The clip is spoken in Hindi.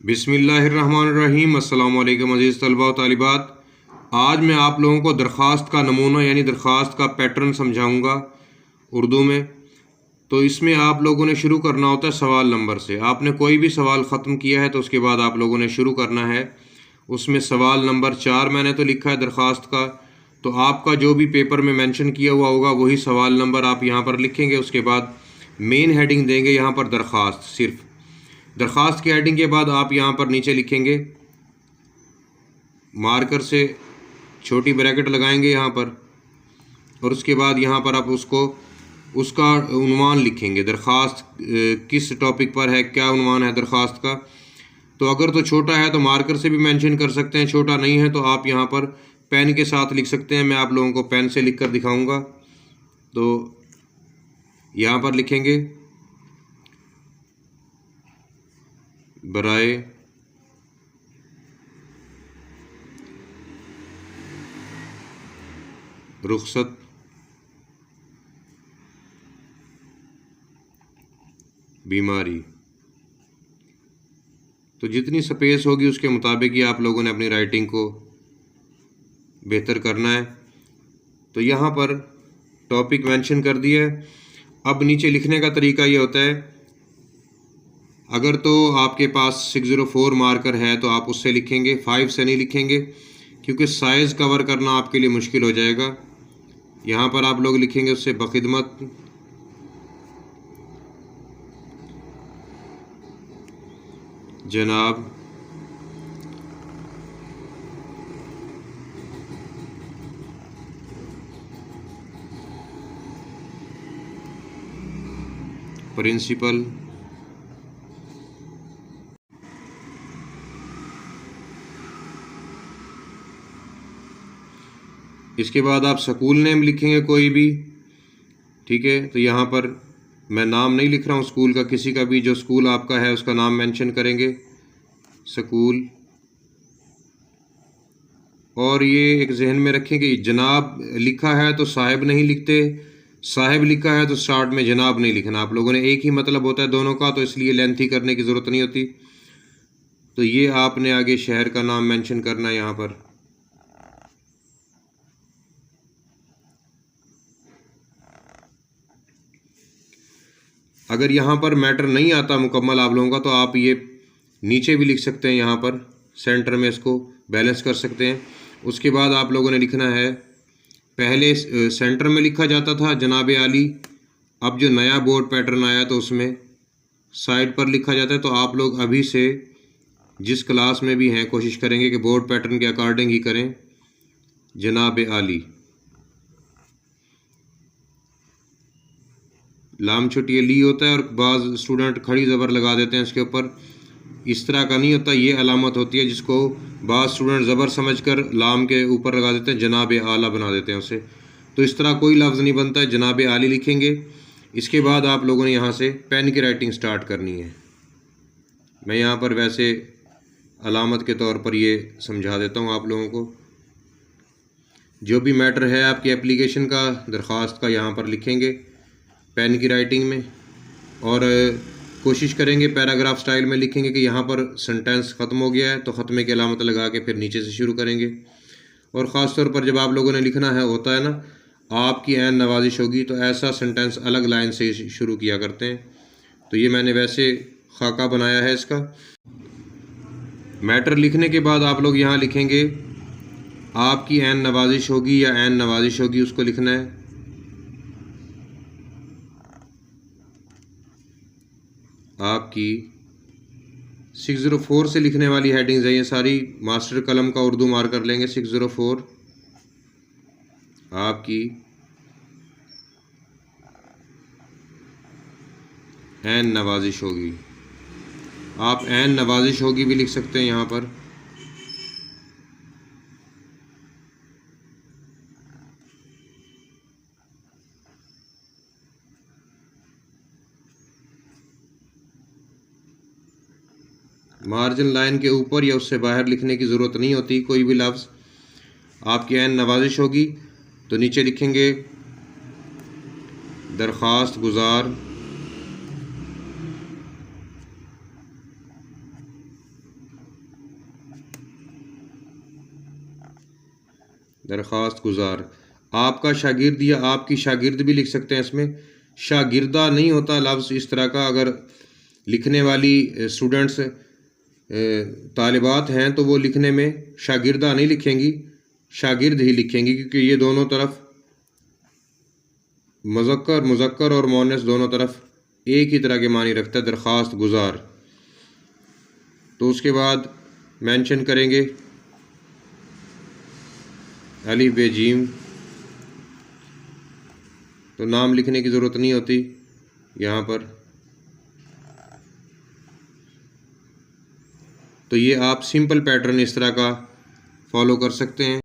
बिस्मिल्लाहिर्रहमानिर्रहीम। अस्सलामु अलैकुम अज़ीज़ तलबा व तालिबात। आज मैं आप लोगों को दरख्वास्त का नमूना यानी दरख्वास्त का पैटर्न समझाऊंगा उर्दू में। तो इसमें आप लोगों ने शुरू करना होता है सवाल नंबर से। आपने कोई भी सवाल ख़त्म किया है तो उसके बाद आप लोगों ने शुरू करना है। उसमें सवाल नंबर 4 मैंने तो लिखा है दरख्वास्त का, तो आपका जो भी पेपर में मेंशन किया हुआ होगा वही सवाल नंबर आप यहाँ पर लिखेंगे। उसके बाद मेन हेडिंग देंगे यहाँ पर दरख्वास्त। सिर्फ दरख्वास्त की हेडिंग के बाद आप यहाँ पर नीचे लिखेंगे, मार्कर से छोटी ब्रैकेट लगाएंगे यहाँ पर, और उसके बाद यहाँ पर आप उसका उन्वान लिखेंगे। दरख्वास्त किस टॉपिक पर है, क्या उन्वान है दरख्वास्त का। तो अगर तो छोटा है तो मार्कर से भी मेंशन कर सकते हैं, छोटा नहीं है तो आप यहाँ पर पेन के साथ लिख सकते हैं। मैं आप लोगों को पेन से लिख कर दिखाऊँगा। तो यहाँ पर लिखेंगे बराए रुखसत बीमारी। तो जितनी स्पेस होगी उसके मुताबिक ही आप लोगों ने अपनी राइटिंग को बेहतर करना है। तो यहाँ पर टॉपिक मेंशन कर दिया है। अब नीचे लिखने का तरीका ये होता है, अगर तो आपके पास 604 मार्कर है तो आप उससे लिखेंगे, 5 से नहीं लिखेंगे क्योंकि साइज़ कवर करना आपके लिए मुश्किल हो जाएगा। यहाँ पर आप लोग लिखेंगे उससे बखिदमत जनाब प्रिंसिपल इसके बाद आप स्कूल नेम लिखेंगे कोई भी, ठीक है। तो यहाँ पर मैं नाम नहीं लिख रहा हूँ स्कूल का, किसी का भी जो स्कूल आपका है उसका नाम मेंशन करेंगे, स्कूल। और ये एक जहन में रखें कि जनाब लिखा है तो साहिब नहीं लिखते, साहिब लिखा है तो स्टार्ट में जनाब नहीं लिखना। आप लोगों ने एक ही मतलब होता है दोनों का, तो इसलिए लेंथी करने की ज़रूरत नहीं होती। तो ये आपने आगे शहर का नाम मेंशन करना है यहाँ पर। अगर यहाँ पर मैटर नहीं आता मुकम्मल आप लोगों का तो आप ये नीचे भी लिख सकते हैं, यहाँ पर सेंटर में इसको बैलेंस कर सकते हैं। उसके बाद आप लोगों ने लिखना है, पहले सेंटर में लिखा जाता था जनाब आली, अब जो नया बोर्ड पैटर्न आया तो उसमें साइड पर लिखा जाता है। तो आप लोग अभी से जिस क्लास में भी हैं कोशिश करेंगे कि बोर्ड पैटर्न के अकॉर्डिंग ही करें, जनाब आली। लाम छुट्टी ली होता है और बाज़ स्टूडेंट खड़ी ज़बर लगा देते हैं इसके ऊपर, इस तरह का नहीं होता। ये अलामत होती है जिसको बाज़ स्टूडेंट ज़बर समझकर लाम के ऊपर लगा देते हैं, जनाब आला बना देते हैं उसे। तो इस तरह कोई लफ्ज़ नहीं बनता है, जनाब आली लिखेंगे। इसके बाद आप लोगों ने यहाँ से पेन की राइटिंग स्टार्ट करनी है। मैं यहाँ पर वैसे अलामत के तौर पर ये समझा देता हूँ आप लोगों को। जो भी मैटर है आपकी एप्लीकेशन का, दरख्वास्त का, यहाँ पर लिखेंगे पेन की राइटिंग में, और कोशिश करेंगे पैराग्राफ स्टाइल में लिखेंगे कि यहाँ पर सेंटेंस ख़त्म हो गया है तो ख़त्मे की अलामत लगा के फिर नीचे से शुरू करेंगे। और ख़ास तौर पर जब आप लोगों ने लिखना है होता है ना, आपकी ऐन नवाजिश होगी तो ऐसा सेंटेंस अलग लाइन से शुरू किया करते हैं। तो ये मैंने वैसे खाका बनाया है इसका। मैटर लिखने के बाद आप लोग यहाँ लिखेंगे आपकी ऐन नवाजिश होगी या ऐन नवाजिश होगी, उसको लिखना है। आपकी 604 से लिखने वाली हेडिंग्स है ये सारी, मास्टर कलम का उर्दू मार्कर लेंगे 604। आपकी ऐन नवाजिश होगी, आप ऐन नवाजिश होगी भी लिख सकते हैं यहाँ पर। मार्जिन लाइन के ऊपर या उससे बाहर लिखने की ज़रूरत नहीं होती कोई भी लफ्ज़। आपकी ऐन नवाजिश होगी तो नीचे लिखेंगे दरख्वास्त गुजार दरख्वास्त गुजार। आपका शागिर्द या आपकी शागिर्द भी लिख सकते हैं इसमें। शागिर्दा नहीं होता लफ्ज़ इस तरह का। अगर लिखने वाली स्टूडेंट्स तालिबात हैं तो वो लिखने में शागिर्दा नहीं लिखेंगी, शागिर्द ही लिखेंगी, क्योंकि ये दोनों तरफ मुज़क्कर और मुअन्नस दोनों तरफ एक ही तरह के मानी रखता है, दरख्वास्त गुजार। तो उसके बाद मेंशन करेंगे अलिफ बे जीम, तो नाम लिखने की ज़रूरत नहीं होती यहाँ पर। तो ये आप सिंपल पैटर्न इस तरह का फॉलो कर सकते हैं।